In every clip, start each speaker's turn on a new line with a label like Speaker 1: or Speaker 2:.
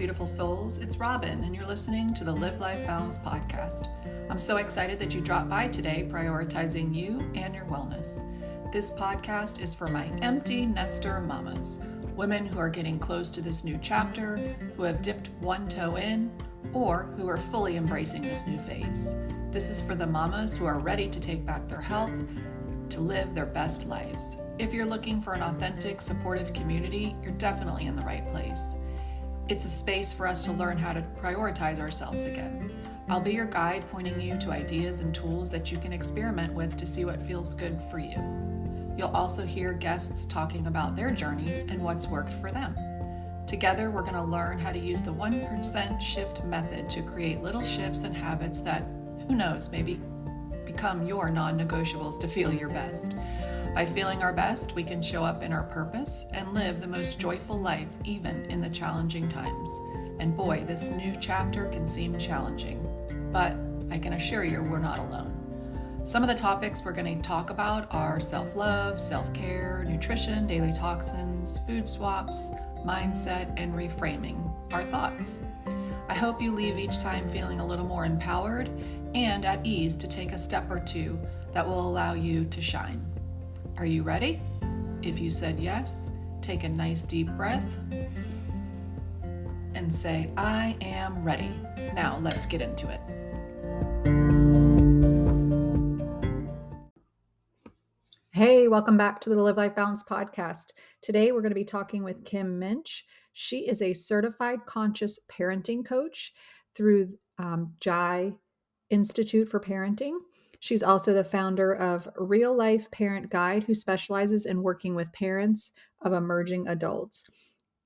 Speaker 1: beautiful souls. It's Robin, and you're listening to the Live Life Balance podcast. I'm so excited that you dropped by today, prioritizing you and your wellness. This podcast is for my empty nester mamas, women who are getting close to this new chapter, who have dipped one toe in, or who are fully embracing this new phase. This is for the mamas who are ready to take back their health, to live their best lives. If you're looking for an authentic, supportive community, you're definitely in the right place. It's a space for us to learn how to prioritize ourselves again. I'll be your guide, pointing you to ideas and tools that you can experiment with to see what feels good for you. You'll also hear guests talking about their journeys and what's worked for them. Together, we're going to learn how to use the 1% shift method to create little shifts and habits that, who knows, maybe become your non-negotiables to feel your best. By feeling our best, we can show up in our purpose and live the most joyful life, even in the challenging times. And boy, this new chapter can seem challenging, but I can assure you we're not alone. Some of the topics we're going to talk about are self-love, self-care, nutrition, daily toxins, food swaps, mindset, and reframing our thoughts. I hope you leave each time feeling a little more empowered and at ease to take a step or two that will allow you to shine. Are you ready? If you said yes, take a nice deep breath and say, I am ready. Now let's get into it. Hey, welcome back to the Live Life Balance podcast. Today we're going to be talking with Kim Muench. She is a certified conscious parenting coach through Jai Institute for Parenting. She's also the founder of Real Life Parent Guide, who specializes in working with parents of emerging adults.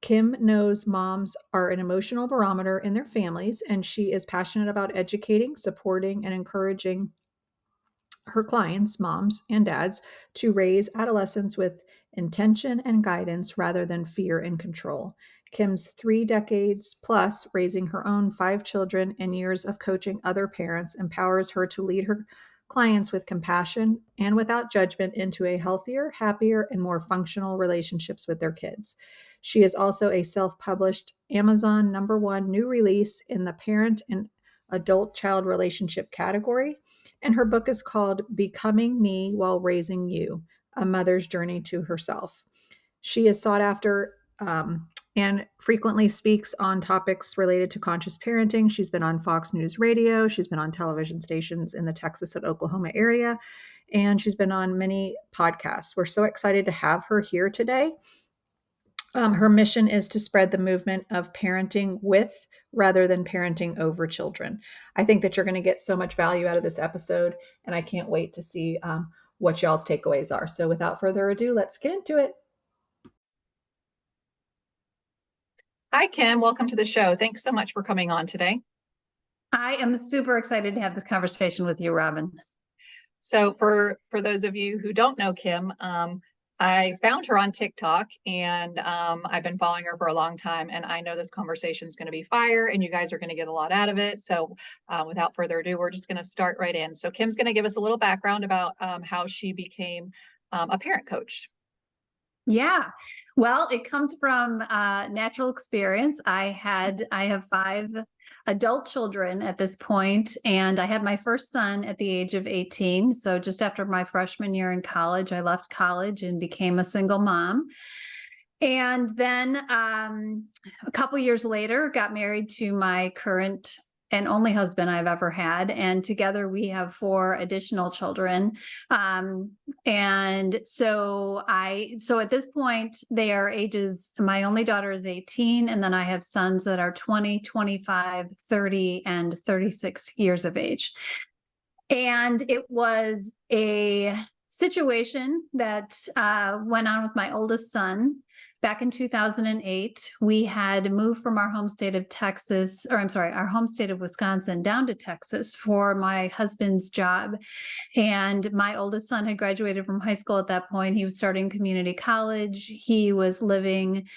Speaker 1: Kim knows moms are an emotional barometer in their families, and she is passionate about educating, supporting, and encouraging her clients, moms and dads, to raise adolescents with intention and guidance rather than fear and control. Kim's 3 decades plus raising her own 5 children and years of coaching other parents empowers her to lead her clients with compassion and without judgment into a healthier, happier, and more functional relationships with their kids. She is also a self-published Amazon #1 new release in the parent and adult-child relationship category. And her book is called Becoming Me While Raising You, A Mother's Journey to Herself. She is sought after and frequently speaks on topics related to conscious parenting. She's been on Fox News Radio. She's been on television stations in the Texas and Oklahoma area. And she's been on many podcasts. We're so excited to have her here today. Her mission is to spread the movement of parenting with rather than parenting over children. I think that you're going to get so much value out of this episode, and I can't wait to see what y'all's takeaways are. So without further ado, let's get into it. Hi, Kim. Welcome to the show. Thanks so much for coming on today.
Speaker 2: I am super excited to have this conversation with you, Robin.
Speaker 1: So for those of you who don't know Kim, I found her on TikTok, and I've been following her for a long time, and I know this conversation is going to be fire and you guys are going to get a lot out of it. So without further ado, we're just going to start right in. So Kim's going to give us a little background about how she became a parent coach.
Speaker 2: Yeah, well, it comes from natural experience. I have 5 adult children at this point, and I had my first son at the age of 18. So just after my freshman year in college, I left college and became a single mom. And then a couple years later, got married to my current and only husband I've ever had. And together we have 4 additional children. And so at this point, they are ages, my only daughter is 18. And then I have sons that are 20, 25, 30, and 36 years of age. And it was a situation that went on with my oldest son. Back in 2008, we had moved from our home state of our home state of Wisconsin down to Texas for my husband's job. And my oldest son had graduated from high school at that point. He was starting community college. He was living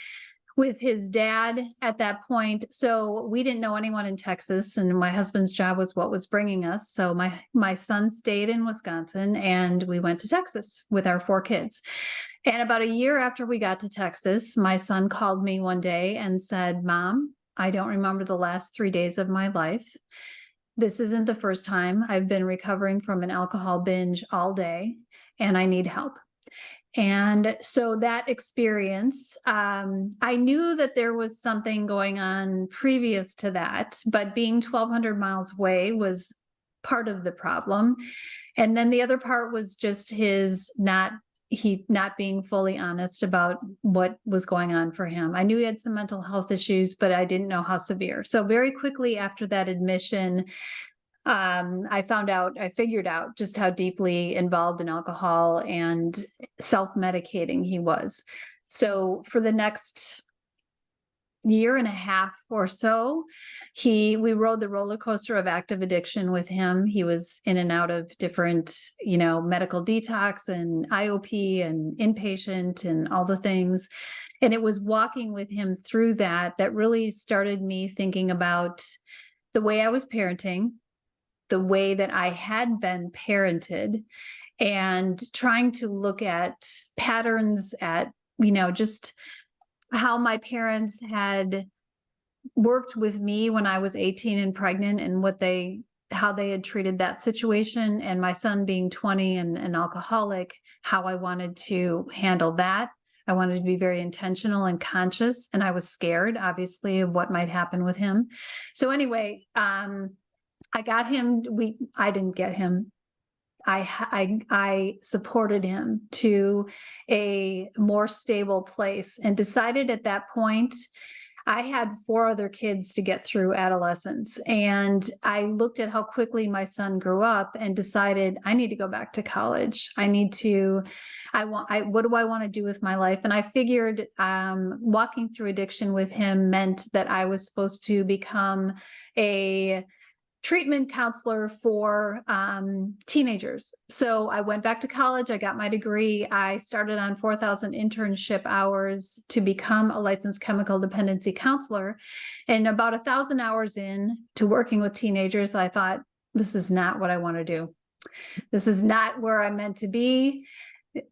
Speaker 2: with his dad at that point. So we didn't know anyone in Texas, and my husband's job was what was bringing us. So my son stayed in Wisconsin, and we went to Texas with our 4 kids. And about a year after we got to Texas, my son called me one day and said, "Mom, I don't remember the last 3 days of my life. This isn't the first time. I've been recovering from an alcohol binge all day, and I need help. And so that experience, I knew that there was something going on previous to that, but being 1,200 miles away was part of the problem. And then the other part was just he not being fully honest about what was going on for him. I knew he had some mental health issues, but I didn't know how severe. So very quickly after that admission, I figured out just how deeply involved in alcohol and self-medicating he was. So for the next year and a half or so, we rode the roller coaster of active addiction with him. He was in and out of different, medical detox and IOP and inpatient and all the things. And it was walking with him through that really started me thinking about the way I was parenting, the way that I had been parented, and trying to look at patterns at, just how my parents had worked with me when I was 18 and pregnant, and how they had treated that situation, and my son being 20 and an alcoholic, how I wanted to handle that. I wanted to be very intentional and conscious, and I was scared, obviously, of what might happen with him. So anyway, I got him. I didn't get him. I supported him to a more stable place, and decided at that point I had 4 other kids to get through adolescence. And I looked at how quickly my son grew up and decided I need to go back to college. What do I want to do with my life? And I figured walking through addiction with him meant that I was supposed to become a treatment counselor for teenagers. So I went back to college. I got my degree. I started on 4,000 internship hours to become a licensed chemical dependency counselor. And about 1,000 hours in to working with teenagers, I thought, this is not what I want to do. This is not where I'm meant to be.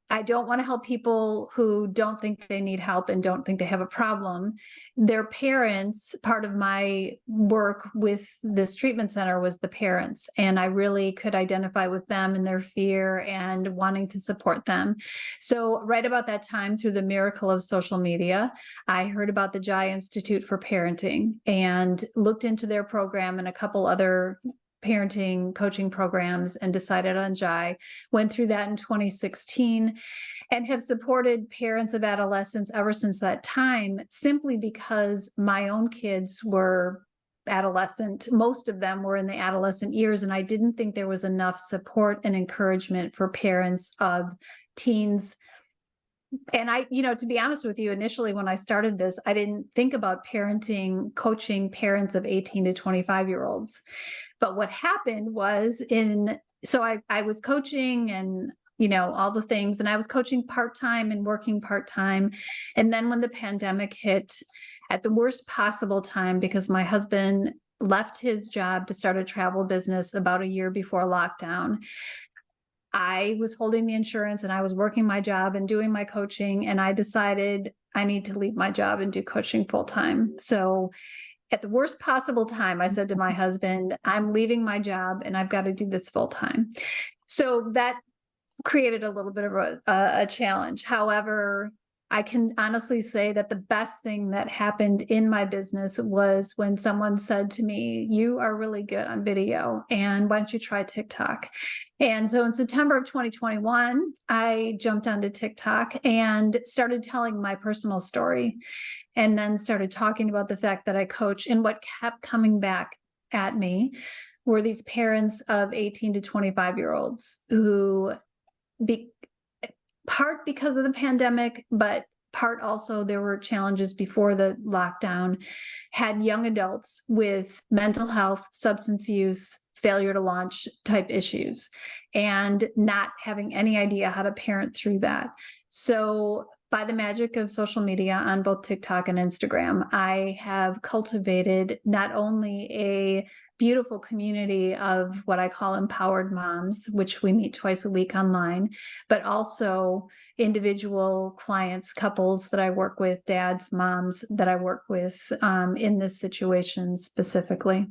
Speaker 2: I don't want to help people who don't think they need help and don't think they have a problem. Their parents, part of my work with this treatment center was the parents, and I really could identify with them and their fear and wanting to support them. So right about that time, through the miracle of social media, I heard about the Jai Institute for Parenting and looked into their program and a couple other parenting coaching programs and decided on Jai. Went through that in 2016 and have supported parents of adolescents ever since that time, simply because my own kids were adolescent. Most of them were in the adolescent years, and I didn't think there was enough support and encouragement for parents of teens. And to be honest with you, initially when I started this, I didn't think about coaching parents of 18 to 25-year-olds. But what happened was I was coaching and, all the things, and I was coaching part-time and working part-time. And then when the pandemic hit at the worst possible time, because my husband left his job to start a travel business about a year before lockdown, I was holding the insurance and I was working my job and doing my coaching, and I decided I need to leave my job and do coaching full time. So at the worst possible time, I said to my husband, I'm leaving my job and I've got to do this full time. So that created a little bit of a challenge. However, I can honestly say that the best thing that happened in my business was when someone said to me, you are really good on video, and why don't you try TikTok? And so in September of 2021, I jumped onto TikTok and started telling my personal story, and then started talking about the fact that I coach. And what kept coming back at me were these parents of 18 to 25-year-olds who, part because of the pandemic, but part also there were challenges before the lockdown, had young adults with mental health, substance use, failure to launch type issues, and not having any idea how to parent through that. So by the magic of social media on both TikTok and Instagram, I have cultivated not only a beautiful community of what I call empowered moms, which we meet twice a week online, but also individual clients, couples that I work with, dads, moms that I work with in this situation specifically.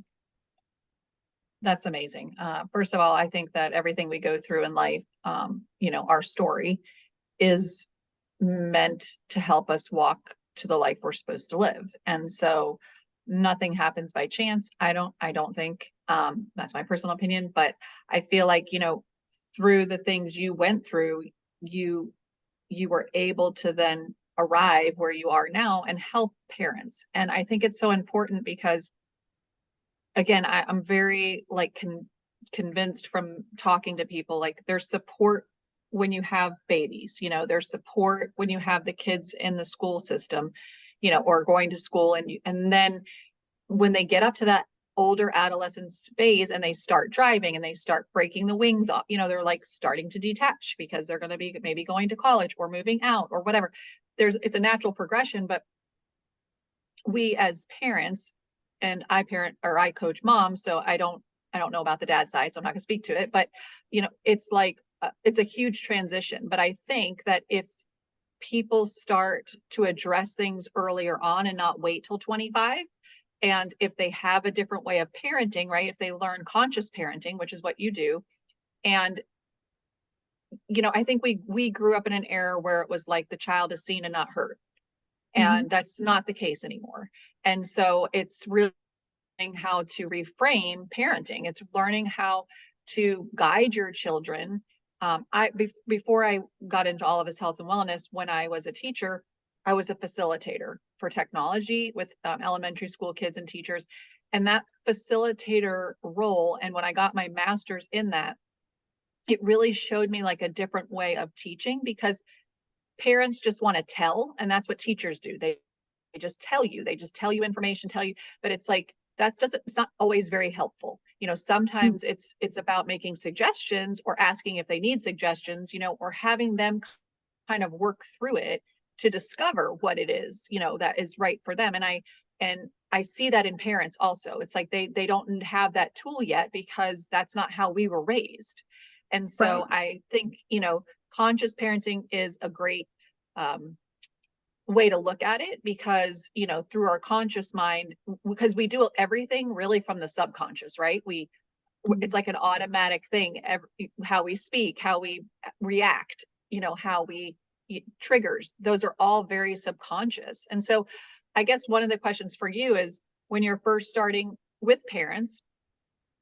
Speaker 3: That's amazing. First of all, I think that everything we go through in life, our story is meant to help us walk to the life we're supposed to live. And so nothing happens by chance. I don't think, that's my personal opinion, but I feel like, through the things you went through, you you were able to then arrive where you are now and help parents. And I think it's so important because again, I'm very like convinced from talking to people, like there's support when you have babies, there's support when you have the kids in the school system, or going to school, and then when they get up to that older adolescence phase and they start driving and they start breaking the wings off, they're like starting to detach because they're going to be maybe going to college or moving out or whatever. It's a natural progression, but we as parents, and I parent or I coach moms, so I don't know about the dad side, so I'm not going to speak to it, but it's like it's a huge transition. But I think that if people start to address things earlier on and not wait till 25, and if they have a different way of parenting, right? If they learn conscious parenting, which is what you do, and I think we grew up in an era where it was like the child is seen and not heard,
Speaker 2: Mhm.
Speaker 3: and that's not the case anymore. And so it's really how to reframe parenting. It's learning how to guide your children. Before I got into all of this health and wellness, when I was a teacher, I was a facilitator for technology with elementary school kids and teachers. And that facilitator role, and when I got my master's in that, it really showed me like a different way of teaching, because parents just want to tell, and that's what teachers do. They just tell you, information, tell you, but it's like it's not always very helpful. Sometimes it's about making suggestions or asking if they need suggestions, or having them kind of work through it to discover what it is, that is right for them. And I see that in parents also. It's like they don't have that tool yet because that's not how we were raised. And
Speaker 2: Right.
Speaker 3: so I think, conscious parenting is a great um, way to look at it, because through our conscious mind, because we do everything really from the subconscious, right? It's like an automatic thing. How we speak, how we react, how we triggers, those are all very subconscious. And so I guess one of the questions for you is, when you're first starting with parents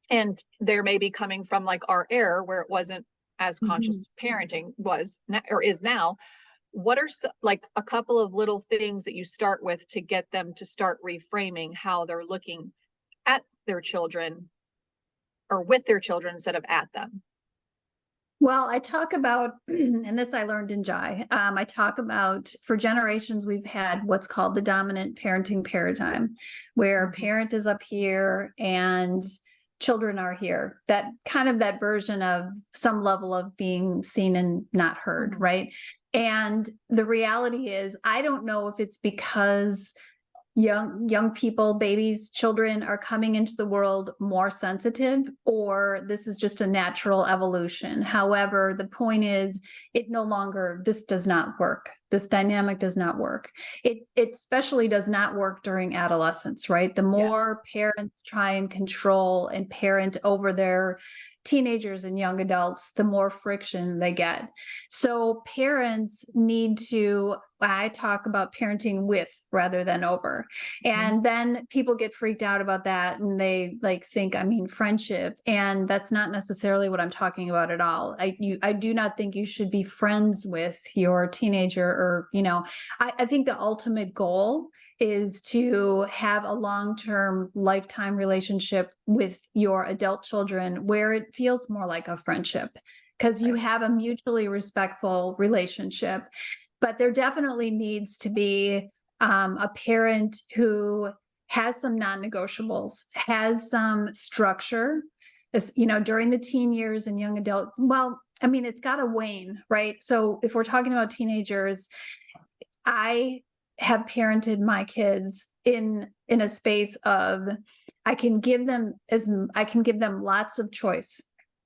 Speaker 3: and they're maybe coming from like our era where it wasn't as
Speaker 2: Mhm.
Speaker 3: conscious parenting was or is now, what are like a couple of little things that you start with to get them to start reframing how they're looking at their children or with their children instead of at them?
Speaker 2: Well, I talk about, and this I learned in Jai. I talk about, for generations, we've had what's called the dominant parenting paradigm, where
Speaker 3: Mhm.
Speaker 2: parent is up here and children are here. That version of some level of being seen and not heard,
Speaker 3: Mhm.
Speaker 2: right? And the reality is, I don't know if it's because young people, babies, children are coming into the world more sensitive, or this is just a natural evolution. However, the point is, this does not work. This dynamic does not work. It especially does not work during adolescence, right? The
Speaker 3: Yes.
Speaker 2: more parents try and control and parent over their teenagers and young adults, the more friction they get. So parents need to, I talk about parenting with rather than over.
Speaker 3: Mhm.
Speaker 2: And then people get freaked out about that and they like think I mean friendship. And that's not necessarily what I'm talking about at all. I do not think you should be friends with your teenager, or, I think the ultimate goal is to have a long-term lifetime relationship with your adult children where it feels more like a friendship, because you
Speaker 3: Right.
Speaker 2: have a mutually respectful relationship. But there definitely needs to be a parent who has some non-negotiables, has some structure, during the teen years and young adult. Well, I mean, it's got to wane, right? So if we're talking about teenagers, I have parented my kids in a space of I can give them lots of choice,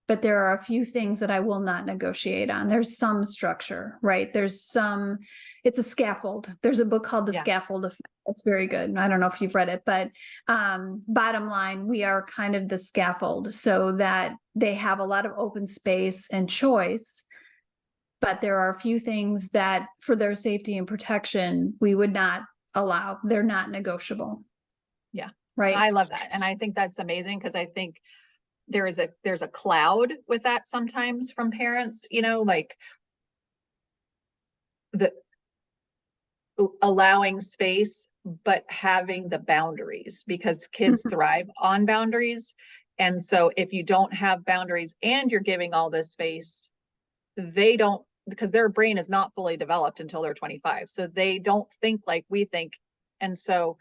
Speaker 2: but there are a few things that I will not negotiate on. There's some structure, right? It's a scaffold. There's a book called The
Speaker 3: Yeah.
Speaker 2: Scaffold Effect. It's very good. I don't know if you've read it, but bottom line, we are kind of the scaffold so that they have a lot of open space and choice. But there are a few things that for their safety and protection, we would not allow. They're not negotiable.
Speaker 3: Yeah.
Speaker 2: Right.
Speaker 3: I love that. And I think that's amazing because I think there's a cloud with that sometimes from parents, like the allowing space, but having the boundaries because kids thrive on boundaries. And so if you don't have boundaries and you're giving all this space, they don't, because their brain is not fully developed until they're 25. So they don't think like we think. And so,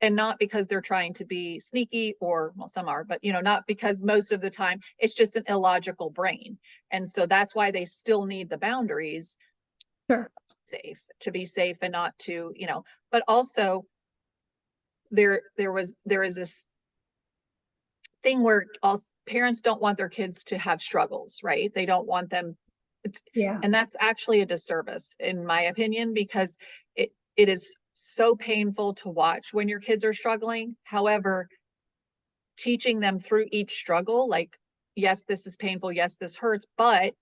Speaker 3: and not because they're trying to be sneaky or, well, some are, but not because most of the time it's just an illogical brain. And so that's why they still need the boundaries.
Speaker 2: Sure.
Speaker 3: To be safe and not to, but also there is this thing where also parents don't want their kids to have struggles, right? They don't want them.
Speaker 2: Yeah.
Speaker 3: And that's actually a disservice in my opinion, because it is so painful to watch when your kids are struggling. However, teaching them through each struggle, like, yes, this is painful. Yes, this hurts, but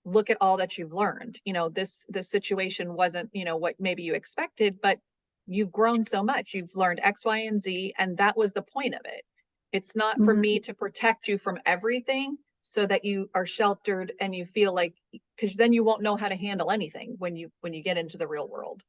Speaker 3: look at all that you've learned. This situation wasn't, what maybe you expected, but you've grown so much. You've learned X, Y, and Z. And that was the point of it. It's not for me to protect you from everything so that you are sheltered and you feel like, because then you won't know how to handle anything when you get into the real world.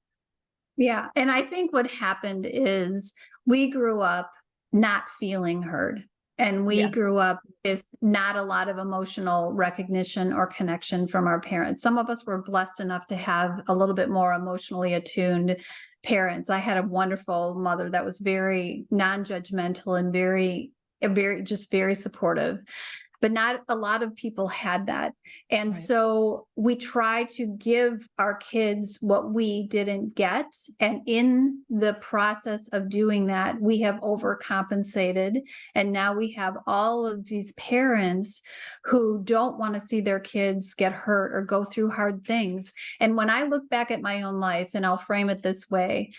Speaker 2: Yeah. And I think what happened is we grew up not feeling heard. And we
Speaker 3: Yes.
Speaker 2: grew up with not a lot of emotional recognition or connection from our parents. Some of us were blessed enough to have a little bit more emotionally attuned parents. I had a wonderful mother that was very non-judgmental and very supportive. But not a lot of people had that. And
Speaker 3: Right.
Speaker 2: so we try to give our kids what we didn't get. And in the process of doing that, we have overcompensated. And now we have all of these parents who don't want to see their kids get hurt or go through hard things. And when I look back at my own life, and I'll frame it this way,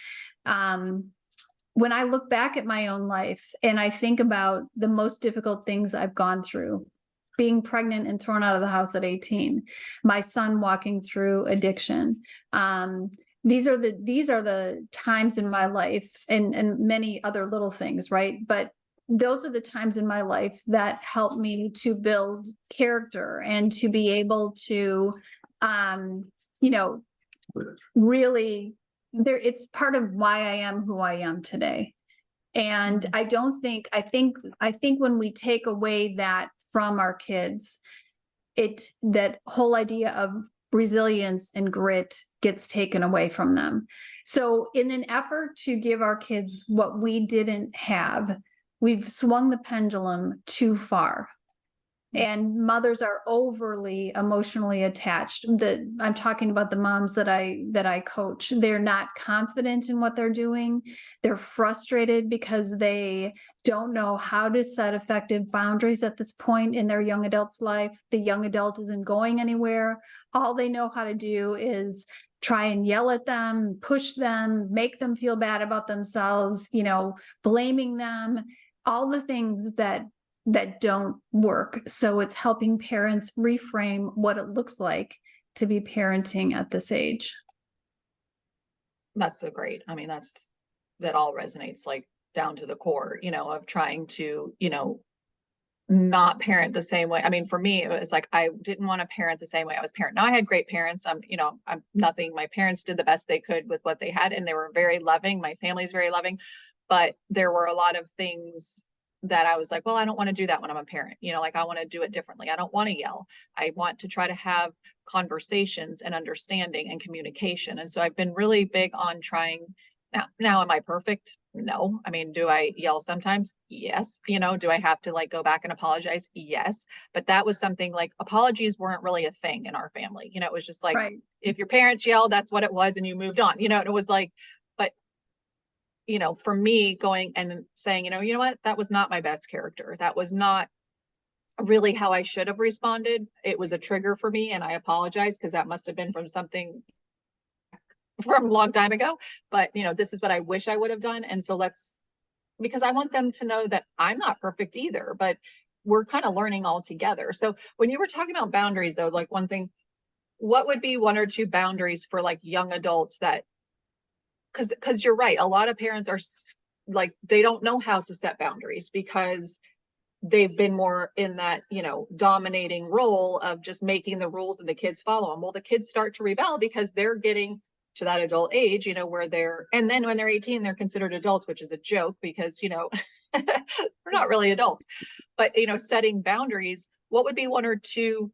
Speaker 2: when I look back at my own life and I think about the most difficult things I've gone through, being pregnant and thrown out of the house at 18, my son walking through addiction. These are the times in my life and many other little things, right? But those are the times in my life that helped me to build character and to be able to, really it's part of why I am who I am today. And I think when we take away that from our kids, that whole idea of resilience and grit gets taken away from them. So in an effort to give our kids what we didn't have, we've swung the pendulum too far. And mothers are overly emotionally attached. I'm talking about the moms that I coach. They're not confident in what they're doing. They're frustrated because they don't know how to set effective boundaries at this point in their young adult's life. The young adult isn't going anywhere. All they know how to do is try and yell at them, push them, make them feel bad about themselves, blaming them, all the things that don't work. So it's helping parents reframe what it looks like to be parenting at this age.
Speaker 3: That's so great. I mean, that all resonates like down to the core, of trying to, not parent the same way. I mean, for me, it was like, I didn't want to parent the same way I was parent. Now I had great parents. I'm nothing. My parents did the best they could with what they had, and they were very loving. My family's very loving, but there were a lot of things that I was like, well, I don't want to do that when I'm a parent, like I want to do it differently. I don't want to yell. I want to try to have conversations and understanding and communication. And so I've been really big on trying. Now, am I perfect? No. I mean, do I yell sometimes? Yes. Do I have to like go back and apologize? Yes. But that was something like apologies weren't really a thing in our family. It was just like,
Speaker 2: right.
Speaker 3: if your parents yelled, that's what it was, and you moved on, and it was like, but for me going and saying, you know what, that was not my best character. That was not really how I should have responded. It was a trigger for me, and I apologize, because that must have been from something from a long time ago. But this is what I wish I would have done. And so because I want them to know that I'm not perfect either, but we're kind of learning all together. So when you were talking about boundaries, though, like one thing, what would be one or two boundaries for like young adults that, because you're right, a lot of parents are like, they don't know how to set boundaries because they've been more in that, dominating role of just making the rules and the kids follow them. Well, the kids start to rebel because they're getting to that adult age, where and then when they're 18, they're considered adults, which is a joke because, they're not really adults. But, setting boundaries, what would be one or two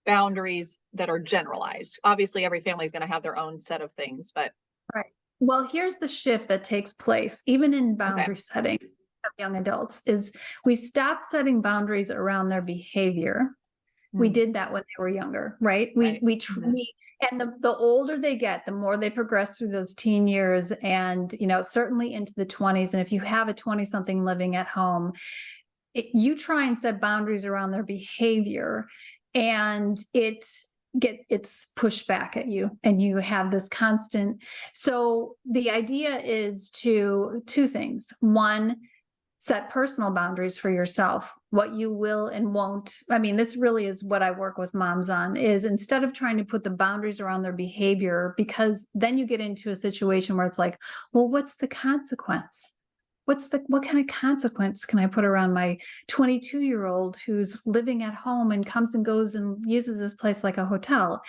Speaker 3: boundaries that are generalized? Obviously, every family is going to have their own set of things, but.
Speaker 2: Right. Well, here's the shift that takes place, even in boundary setting of young adults, is we stop setting boundaries around their behavior. We did that when they were younger, right? We truly, and the older they get, the more they progress through those teen years, and certainly into the 20s. And if you have a 20-something living at home, you try and set boundaries around their behavior, and it's pushed back at you, and you have this constant. So the idea is two things. One, set personal boundaries for yourself, what you will and won't. I mean, this really is what I work with moms on, is instead of trying to put the boundaries around their behavior, because then you get into a situation where it's like, well, what's the consequence? What kind of consequence can I put around my 22-year-old who's living at home and comes and goes and uses this place like a hotel?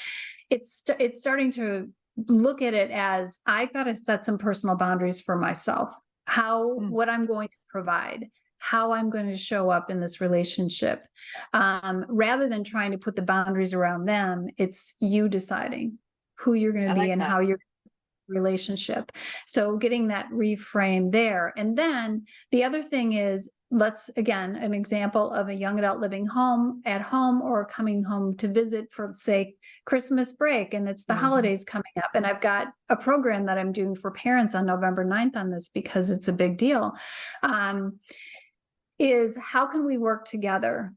Speaker 2: It's starting to look at it as, I've got to set some personal boundaries for myself. What I'm going to provide, how I'm going to show up in this relationship, rather than trying to put the boundaries around them. It's you deciding who you're going to be and how you're relationship. So getting that reframe there. And then the other thing is, let's, again, an example of a young adult living at home or coming home to visit for, say, Christmas break, and it's the holidays coming up. And I've got a program that I'm doing for parents on November 9th on this, because it's a big deal, is how can we work together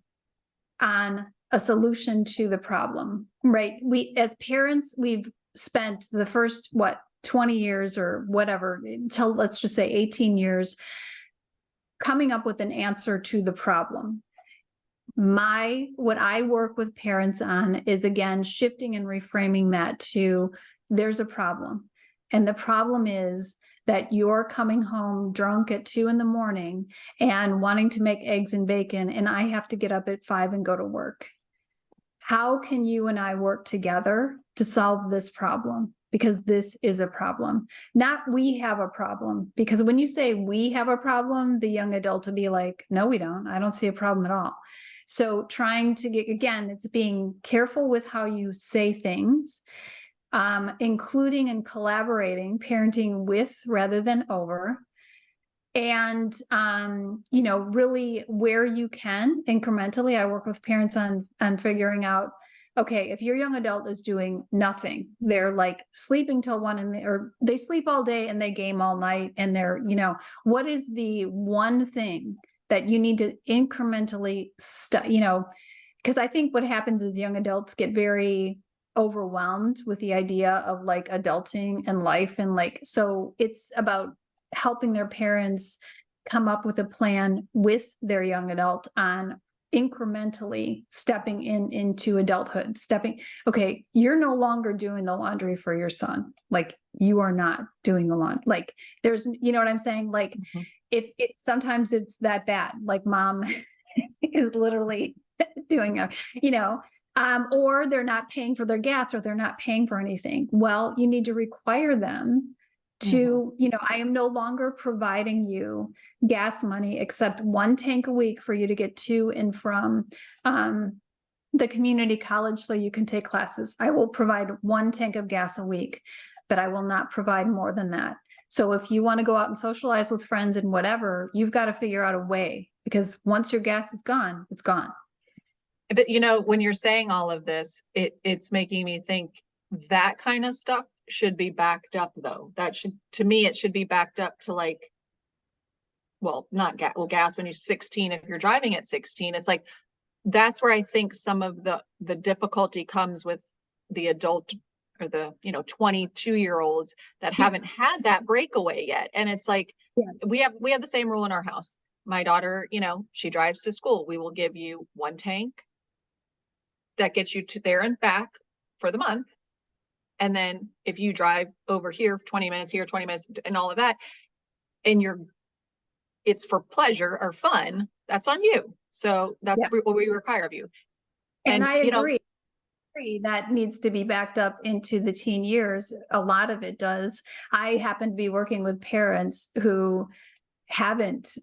Speaker 2: on a solution to the problem, right? We, as parents, we've spent the first, 20 years or whatever, until let's just say 18 years, coming up with an answer to the problem. What I work with parents on is, again, shifting and reframing that to, there's a problem. And the problem is that you're coming home drunk at 2 a.m. and wanting to make eggs and bacon, and I have to get up at 5 and go to work. How can you and I work together to solve this problem? Because this is a problem. Not we have a problem. Because when you say we have a problem, the young adult will be like, no, we don't. I don't see a problem at all. So trying to get, again, it's being careful with how you say things, including and collaborating, parenting with rather than over. And, really where you can incrementally, I work with parents on figuring out, okay, if your young adult is doing nothing, they're like sleeping till 1 or they sleep all day and they game all night, and they're, what is the one thing that you need to incrementally because I think what happens is young adults get very overwhelmed with the idea of like adulting and life, and so it's about helping their parents come up with a plan with their young adult on incrementally stepping into adulthood, okay, you're no longer doing the laundry for your son. Like, you are not doing the laundry. Like, there's, you know what I'm saying? Like, it sometimes it's that bad. Like, mom is literally doing or they're not paying for their gas, or they're not paying for anything. Well, you need to require them to, I am no longer providing you gas money except 1 tank a week for you to get to and from the community college so you can take classes. I will provide 1 tank of gas a week, but I will not provide more than that. So if you want to go out and socialize with friends and whatever, you've got to figure out a way, because once your gas is gone, it's gone.
Speaker 3: But when you're saying all of this, it's making me think, that kind of stuff should be backed up though. That should, to me, it should be backed up to like, well, not gas, well, gas when you're 16, if you're driving at 16, it's like, that's where I think some of the difficulty comes with the adult or the, 22-year-olds that
Speaker 2: Yeah.
Speaker 3: haven't had that breakaway yet. And it's like,
Speaker 2: Yes.
Speaker 3: we have the same rule in our house. My daughter, she drives to school. We will give you one tank that gets you to there and back for the month. And then if you drive over here 20 minutes here, 20 minutes and all of that, and it's for pleasure or fun, that's on you. So that's
Speaker 2: Yeah.
Speaker 3: what we require of you.
Speaker 2: And I
Speaker 3: You know,
Speaker 2: agree. That needs to be backed up into the teen years. A lot of it does. I happen to be working with parents who haven't,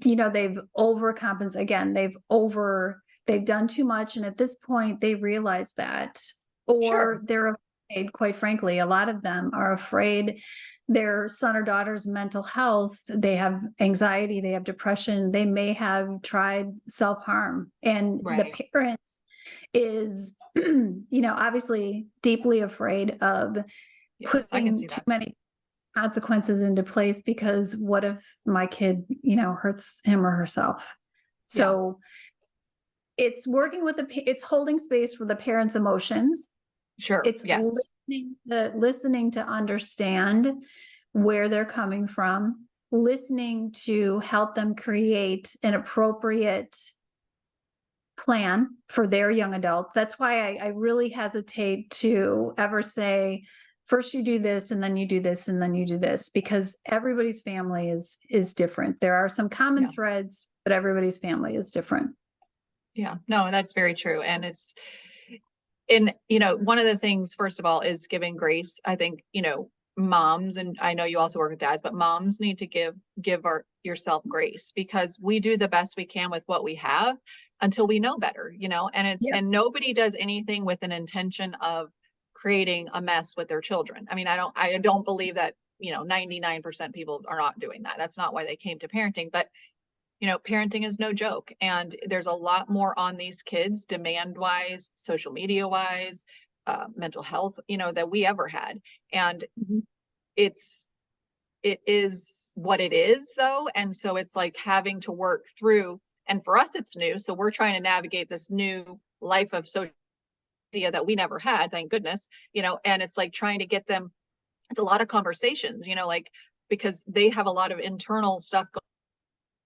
Speaker 2: they've overcompensated. Again, they've done too much. And at this point, they realize that, or
Speaker 3: sure.
Speaker 2: they're afraid, quite frankly, a lot of them are afraid their son or daughter's mental health. They have anxiety, they have depression, they may have tried self-harm. And the
Speaker 3: Right.
Speaker 2: parent is, obviously deeply afraid of
Speaker 3: Yes, I can
Speaker 2: putting
Speaker 3: see
Speaker 2: too
Speaker 3: that.
Speaker 2: many consequences into place, because what if my kid, hurts him or herself?
Speaker 3: Yeah,
Speaker 2: So it's working with it's holding space for the parents' emotions.
Speaker 3: sure.
Speaker 2: It's
Speaker 3: Yes.
Speaker 2: listening to understand where they're coming from, listening to help them create an appropriate plan for their young adult. That's why I really hesitate to ever say, first you do this and then you do this and then you do this, because everybody's family is different. There are some common
Speaker 3: Yeah.
Speaker 2: threads, but everybody's family is different.
Speaker 3: Yeah. No, that's very true. And one of the things, first of all, is giving grace. I think, moms, and I know you also work with dads, but moms need to give yourself grace, because we do the best we can with what we have until we know better,
Speaker 2: Yes.
Speaker 3: and nobody does anything with an intention of creating a mess with their children. I mean, I don't believe that, 99% people are not doing that. That's not why they came to parenting, but parenting is no joke. And there's a lot more on these kids, demand wise, social media wise, mental health, that we ever had. And
Speaker 2: Mhm.
Speaker 3: it is what it is though. And so it's like having to work through, and for us, it's new. So we're trying to navigate this new life of social media that we never had, thank goodness, and it's like trying to get them, it's a lot of conversations, like, because they have a lot of internal stuff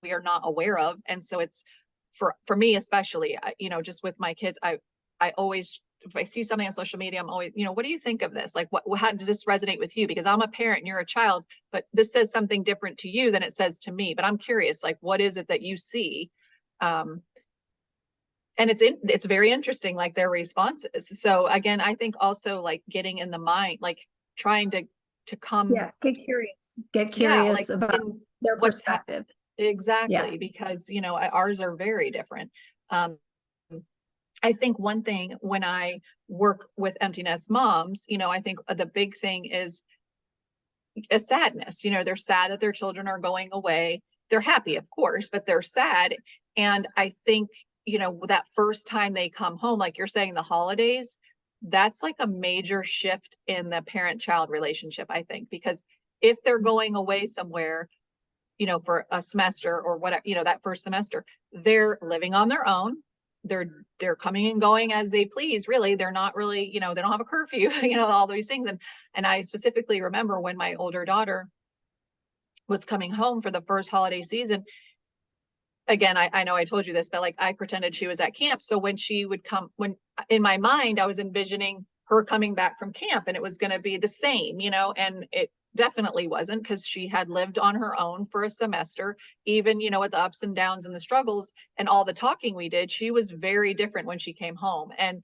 Speaker 3: we are not aware of. And so it's for me, especially, just with my kids, I always, if I see something on social media, I'm always, what do you think of this? Like, how does this resonate with you? Because I'm a parent and you're a child, but this says something different to you than it says to me. But I'm curious, like, what is it that you see? And it's very interesting, like their responses. So again, I think also like getting in the mind, like trying to come,
Speaker 2: Yeah. Get
Speaker 3: yeah, like
Speaker 2: curious about
Speaker 3: in
Speaker 2: their
Speaker 3: what's
Speaker 2: perspective. Yes.
Speaker 3: exactly, because ours are very different. I think one thing when I work with empty nest moms, I think the big thing is a sadness. They're sad that their children are going away. They're happy, of course, but they're sad. And I think, that first time they come home, like you're saying, the holidays, that's like a major shift in the parent-child relationship, I think, because if they're going away somewhere, for a semester or whatever, that first semester, they're living on their own. They're coming and going as they please. Really, they're not really, they don't have a curfew, all these things. And I specifically remember when my older daughter was coming home for the first holiday season. Again, I know I told you this, but like I pretended she was at camp. So when she would come, when in my mind, I was envisioning her coming back from camp and it was going to be the same, and it definitely wasn't, because she had lived on her own for a semester, even, with the ups and downs and the struggles and all the talking we did. She was very different when she came home, and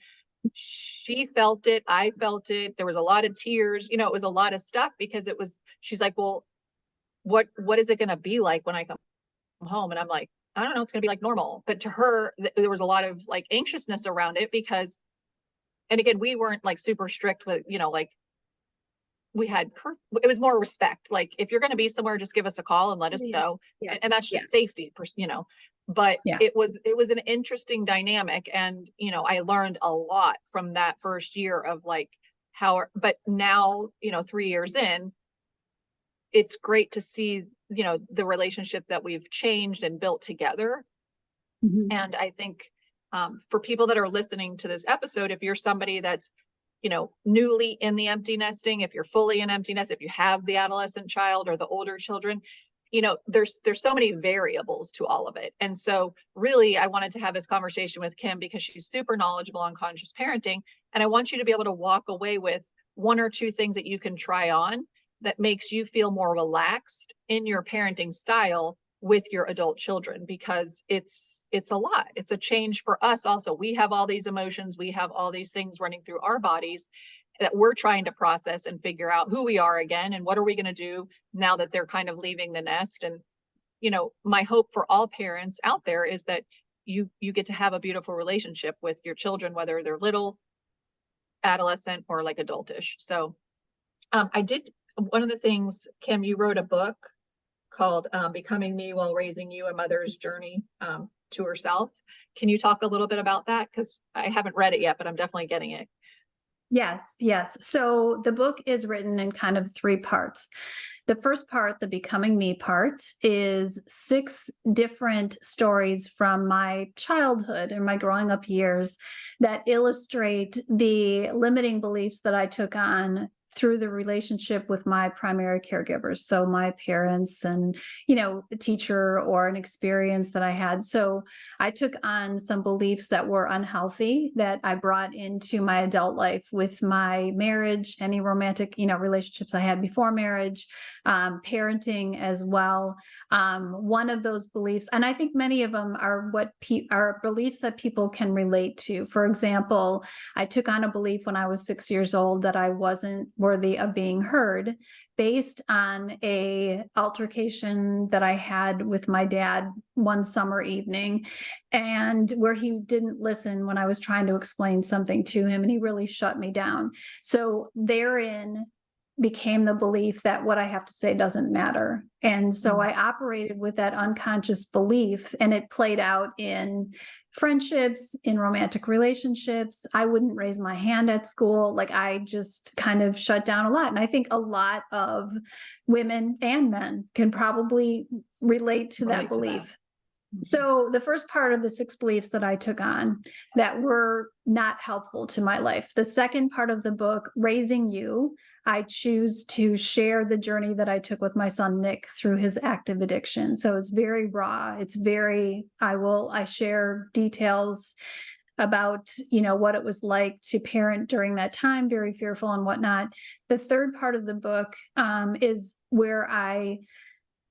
Speaker 3: she felt it. I felt it. There was a lot of tears, it was a lot of stuff, because she's like, well, what is it going to be like when I come home? And I'm like, I don't know, it's going to be like normal. But to her, there was a lot of like anxiousness around it, because, and again, we weren't like super strict with, like we had, it was more respect. Like, if you're going to be somewhere, just give us a call and let us know.
Speaker 2: Yeah.
Speaker 3: And that's
Speaker 2: Yeah.
Speaker 3: just safety, but
Speaker 2: Yeah.
Speaker 3: it was an interesting dynamic. And, I learned a lot from that first year of like but now, 3 years in, it's great to see, the relationship that we've changed and built together.
Speaker 2: Mhm.
Speaker 3: And I think for people that are listening to this episode, if you're somebody that's, newly in the empty nesting, if you're fully in empty nest, if you have the adolescent child or the older children, there's so many variables to all of it. And so really, I wanted to have this conversation with Kim because she's super knowledgeable on conscious parenting. And I want you to be able to walk away with one or two things that you can try on that makes you feel more relaxed in your parenting style with your adult children, because it's a lot. It's a change for us also. We have all these emotions, we have all these things running through our bodies that we're trying to process and figure out who we are again and what are we going to do now that they're kind of leaving the nest. And my hope for all parents out there is that you get to have a beautiful relationship with your children, whether they're little, adolescent, or like adultish. So I did one of the things, Kim, you wrote a book called Becoming Me While Raising You, A Mother's Journey to Herself. Can you talk a little bit about that? Because I haven't read it yet, but I'm definitely getting it.
Speaker 2: Yes, yes. So the book is written in kind of three parts. The first part, the Becoming Me part, is 6 different stories from my childhood and my growing up years that illustrate the limiting beliefs that I took on through the relationship with my primary caregivers. So my parents and, a teacher or an experience that I had. So I took on some beliefs that were unhealthy that I brought into my adult life with my marriage, any romantic, relationships I had before marriage, parenting as well. One of those beliefs, and I think many of them are are beliefs that people can relate to. For example, I took on a belief when I was 6 years old that I wasn't worthy of being heard, based on a altercation that I had with my dad one summer evening, and where he didn't listen when I was trying to explain something to him, and he really shut me down. So therein became the belief that what I have to say doesn't matter. And so I operated with that unconscious belief, and it played out in friendships, in romantic relationships. I wouldn't raise my hand at school. Like, I just kind of shut down a lot. And I think a lot of women and men can probably relate to that belief. So the first part of the 6 beliefs that I took on that were not helpful to my life. The second part of the book, Raising You, I choose to share the journey that I took with my son, Nick, through his active addiction. So it's very raw. I share details about, what it was like to parent during that time, very fearful and whatnot. The third part of the book is where I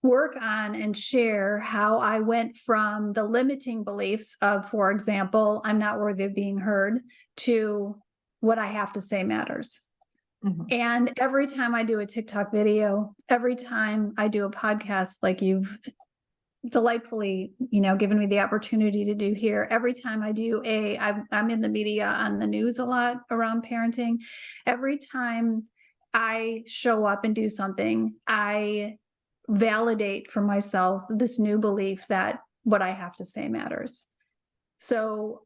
Speaker 2: work on and share how I went from the limiting beliefs of, for example, I'm not worthy of being heard, to what I have to say matters.
Speaker 3: Mm-hmm.
Speaker 2: And every time I do a TikTok video, every time I do a podcast, like you've delightfully, given me the opportunity to do here, every time I do I'm in the media, on the news a lot around parenting. Every time I show up and do something, I validate for myself this new belief that what I have to say matters. So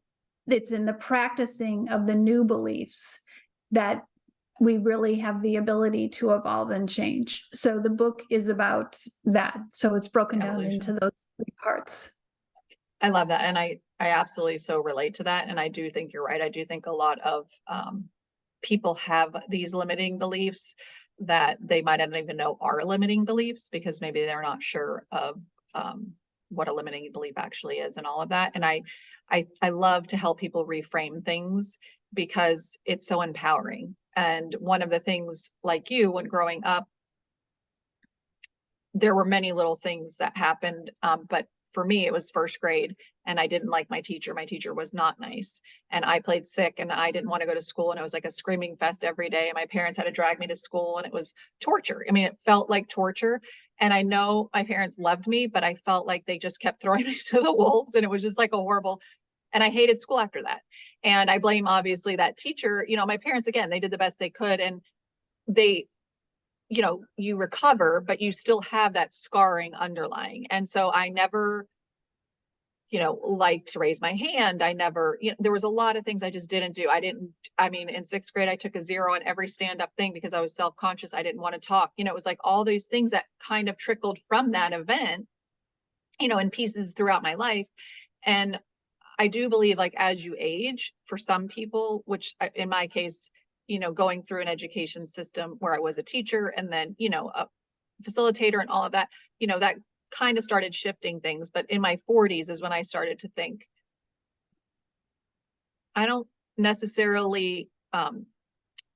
Speaker 2: it's in the practicing of the new beliefs that we really have the ability to evolve and change. So the book is about that. So it's broken down into those 3 parts.
Speaker 3: I love that. And I absolutely so relate to that. And I do think you're right. I do think a lot of people have these limiting beliefs that they might not even know are limiting beliefs, because maybe they're not sure of what a limiting belief actually is and all of that. And I love to help people reframe things because it's so empowering. And one of the things, like you, when growing up, there were many little things that happened. But for me, it was first grade and I didn't like my teacher. My teacher was not nice. And I played sick and I didn't want to go to school. And it was like a screaming fest every day. And my parents had to drag me to school and it was torture. I mean, it felt like torture. And I know my parents loved me, but I felt like they just kept throwing me to the wolves. And it was just like a horrible, and I hated school after that. And I blame obviously that teacher. My parents, again, they did the best they could. And they, you recover, but you still have that scarring underlying. And so I never like to raise my hand. I never, there was a lot of things I just didn't do. I mean, in 6th grade, I took a 0 on every stand-up thing because I was self-conscious. I didn't want to talk. It was like all these things that kind of trickled from that event, in pieces throughout my life. And I do believe, like, as you age, for some people, which in my case, going through an education system where I was a teacher and then, a facilitator and all of that, that kind of started shifting things. But in my 40s is when I started to think, I don't necessarily,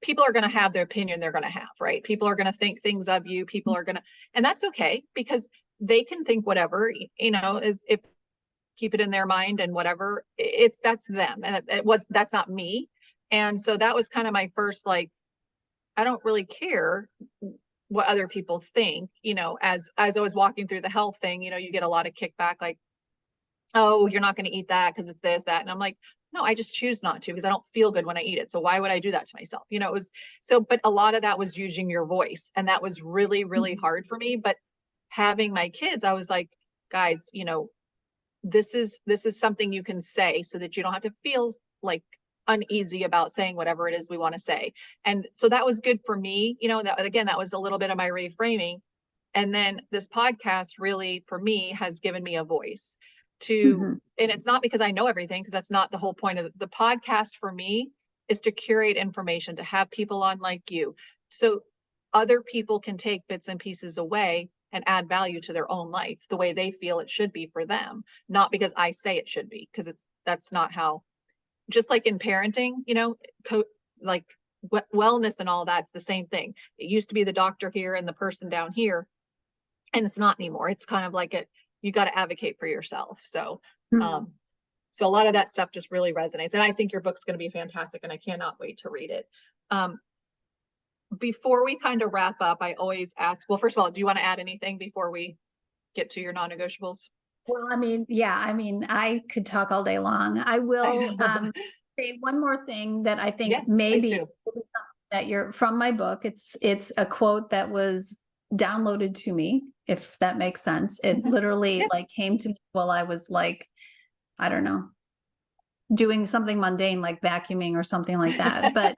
Speaker 3: people are going to have their opinion they're going to have, right? People are going to think things of you. People are going to, and that's okay, because they can think whatever, is, if keep it in their mind and whatever, that's them. And that's not me. And so that was kind of my first, like, I don't really care what other people think, as I was walking through the health thing, you get a lot of kickback, like, oh, you're not going to eat that because it's this, that. And I'm like, no, I just choose not to because I don't feel good when I eat it. So why would I do that to myself? It was so, but a lot of that was using your voice. And that was really, really hard for me. But having my kids, I was like, guys, this is something you can say so that you don't have to feel like uneasy about saying whatever it is we want to say. And so that was good for me. That was a little bit of my reframing. And then this podcast really, for me, has given me a voice to, and it's not because I know everything, because that's not the whole point of the podcast. For me, is to curate information, to have people on like you, so other people can take bits and pieces away and add value to their own life the way they feel it should be for them, not because I say it should be, because that's not how. Just like in parenting, like wellness and all that's the same thing. It used to be the doctor here and the person down here, and it's not anymore. It's kind of like you got to advocate for yourself. So, so a lot of that stuff just really resonates. And I think your book's going to be fantastic, and I cannot wait to read it. Before we kind of wrap up, I always ask, well, first of all, do you want to add anything before we get to your non-negotiables?
Speaker 2: Well, I could talk all day long. I will say one more thing that I think
Speaker 3: Yes,
Speaker 2: maybe that you're from my book. It's a quote that was downloaded to me, if that makes sense. It literally like came to me while I was like, I don't know, doing something mundane like vacuuming or something like that. But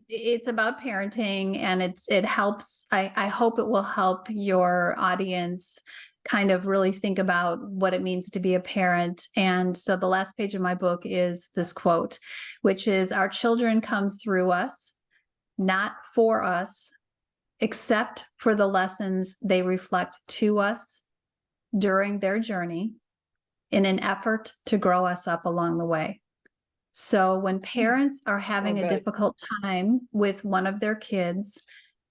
Speaker 2: it's about parenting, and it helps. I hope it will help your audience kind of really think about what it means to be a parent. And so the last page of my book is this quote, which is, our children come through us, not for us, except for the lessons they reflect to us during their journey in an effort to grow us up along the way. So when parents are having a difficult time with one of their kids,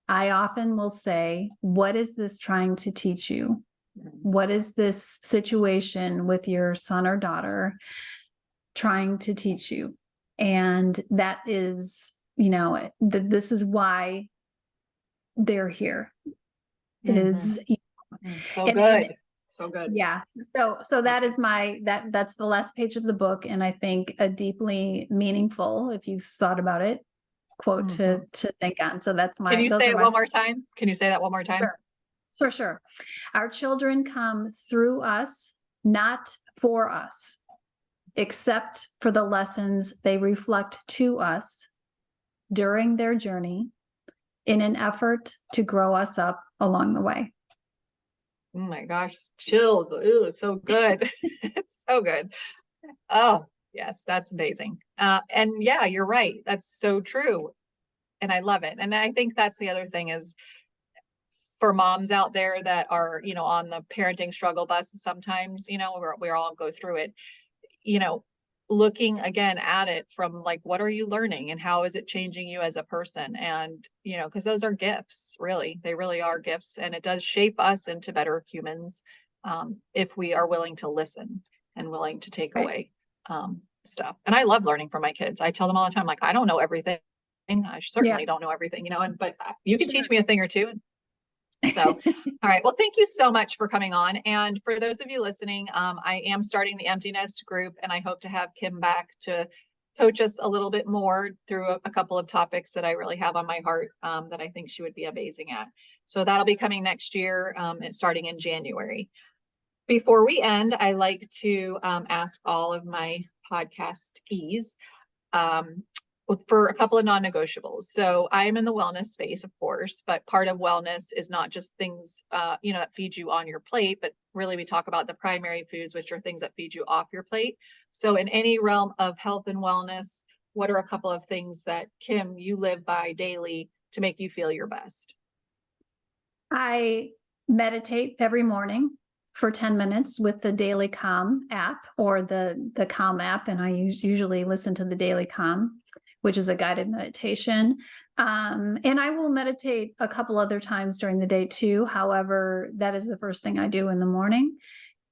Speaker 2: I often will say, what is this trying to teach you? What is this situation with your son or daughter trying to teach you? And that is, this is why they're here. Is
Speaker 3: so good. So good.
Speaker 2: Yeah. So that is that's the last page of the book. And I think a deeply meaningful, if you've thought about it, quote to think on. So that's my.
Speaker 3: Can you say it one more time? Can you say that one more time?
Speaker 2: Sure. Our children come through us, not for us, except for the lessons they reflect to us during their journey in an effort to grow us up along the way.
Speaker 3: Oh my gosh, chills. Ooh, it's so good. It's so good. Oh, yes, that's amazing. And yeah, you're right. That's so true. And I love it. And I think that's the other thing is, for moms out there that are, on the parenting struggle bus, sometimes, we all go through it, looking again at it from like, what are you learning and how is it changing you as a person? And, because those are gifts, really, they really are gifts. And it does shape us into better humans, if we are willing to listen and willing to take away stuff. And I love learning from my kids. I tell them all the time, like, I don't know everything. I certainly don't know everything, but you can teach me a thing or two. So, all right. Well, thank you so much for coming on. And for those of you listening, I am starting the Empty Nest group, and I hope to have Kim back to coach us a little bit more through a couple of topics that I really have on my heart, that I think she would be amazing at. So that'll be coming next year, and starting in January. Before we end, I like to ask all of my podcastees for a couple of non-negotiables. So I am in the wellness space, of course, but part of wellness is not just things, that feed you on your plate, but really we talk about the primary foods, which are things that feed you off your plate. So in any realm of health and wellness, what are a couple of things that, Kim, you live by daily to make you feel your best?
Speaker 2: I meditate every morning for 10 minutes with the Daily Calm app or the Calm app. And I usually listen to the Daily Calm, which is a guided meditation. And I will meditate a couple other times during the day too. However, that is the first thing I do in the morning.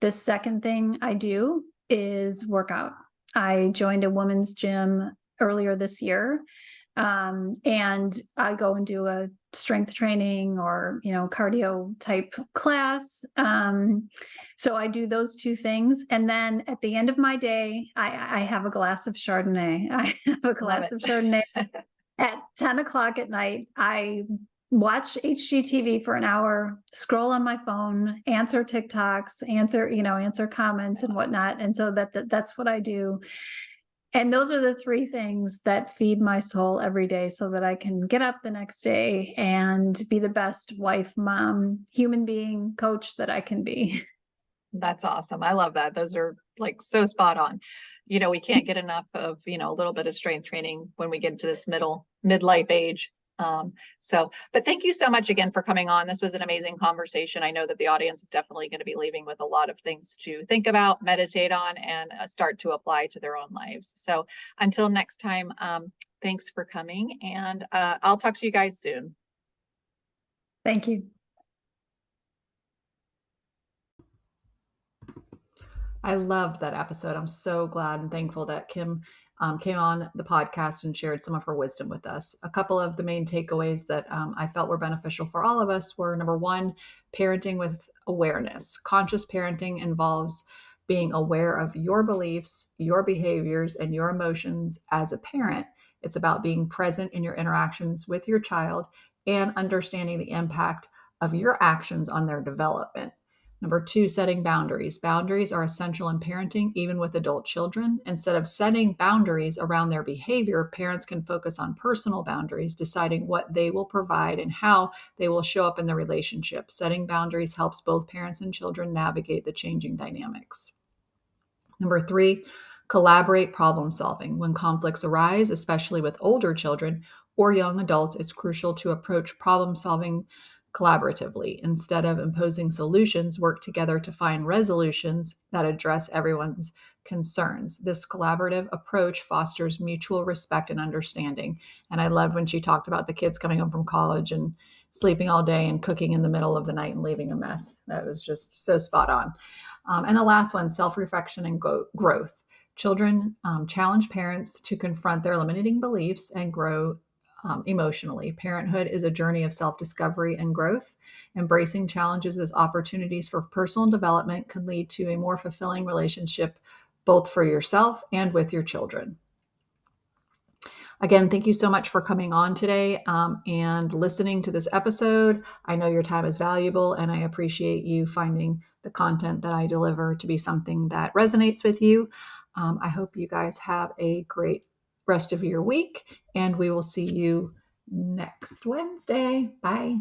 Speaker 2: The second thing I do is workout. I joined a women's gym earlier this year. And I go and do a strength training or, cardio type class. So I do those two things. And then at the end of my day, I have a glass of Chardonnay. I have a glass of Chardonnay at 10 o'clock at night. I watch HGTV for an hour, scroll on my phone, answer TikToks, answer comments and whatnot. And so that's what I do. And those are the three things that feed my soul every day so that I can get up the next day and be the best wife, mom, human being, coach that I can be.
Speaker 3: That's awesome. I love that. Those are like so spot on. We can't get enough of, a little bit of strength training when we get into this midlife age. But thank you so much again for coming on. This was an amazing conversation. I know that the audience is definitely going to be leaving with a lot of things to think about, meditate on, and start to apply to their own lives. So until next time, thanks for coming, and I'll talk to you guys soon.
Speaker 2: Thank you.
Speaker 1: I loved that episode. I'm so glad and thankful that Kim came on the podcast and shared some of her wisdom with us. A couple of the main takeaways that I felt were beneficial for all of us were, number one, parenting with awareness. Conscious parenting involves being aware of your beliefs, your behaviors, and your emotions as a parent. It's about being present in your interactions with your child and understanding the impact of your actions on their development. Number two, setting boundaries. Boundaries are essential in parenting, even with adult children. Instead of setting boundaries around their behavior, parents can focus on personal boundaries, deciding what they will provide and how they will show up in the relationship. Setting boundaries helps both parents and children navigate the changing dynamics. Number three, collaborate problem solving. When conflicts arise, especially with older children or young adults, it's crucial to approach problem solving collaboratively. Instead of imposing solutions, work together to find resolutions that address everyone's concerns. This collaborative approach fosters mutual respect and understanding. And I loved when she talked about the kids coming home from college and sleeping all day and cooking in the middle of the night and leaving a mess. That was just so spot on. And the last one, self-reflection and growth. Children challenge parents to confront their limiting beliefs and grow emotionally. Parenthood is a journey of self-discovery and growth. Embracing challenges as opportunities for personal development can lead to a more fulfilling relationship, both for yourself and with your children. Again, thank you so much for coming on today and listening to this episode. I know your time is valuable, and I appreciate you finding the content that I deliver to be something that resonates with you. I hope you guys have a great rest of your week, and we will see you next Wednesday. Bye.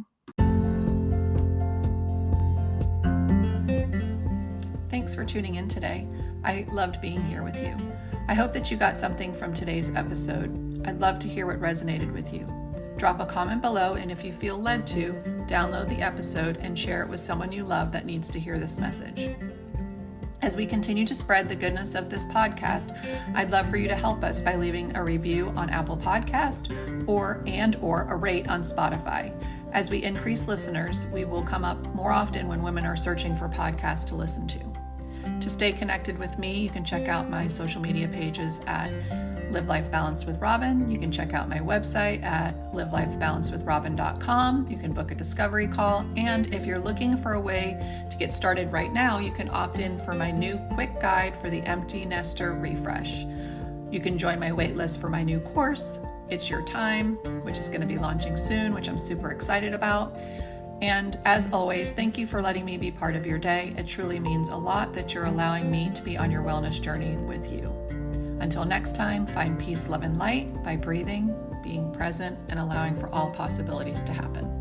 Speaker 1: Thanks for tuning in today. I loved being here with you. I hope that you got something from today's episode. I'd love to hear what resonated with you. Drop a comment below, and if you feel led to, download the episode and share it with someone you love that needs to hear this message. As we continue to spread the goodness of this podcast, I'd love for you to help us by leaving a review on Apple Podcast or a rate on Spotify. As we increase listeners, we will come up more often when women are searching for podcasts to listen to. To stay connected with me, you can check out my social media pages at Live Life Balanced with Robin. You can check out my website at livelifebalancedwithrobin.com. You can book a discovery call. And if you're looking for a way to get started right now, you can opt in for my new quick guide for the empty nester refresh. You can join my waitlist for my new course, It's Your Time, which is going to be launching soon, which I'm super excited about.
Speaker 4: And as always, thank you for letting me be part of your day. It truly means a lot that you're allowing me to be on your wellness journey with you. Until next time, find peace, love, and light by breathing, being present, and allowing for all possibilities to happen.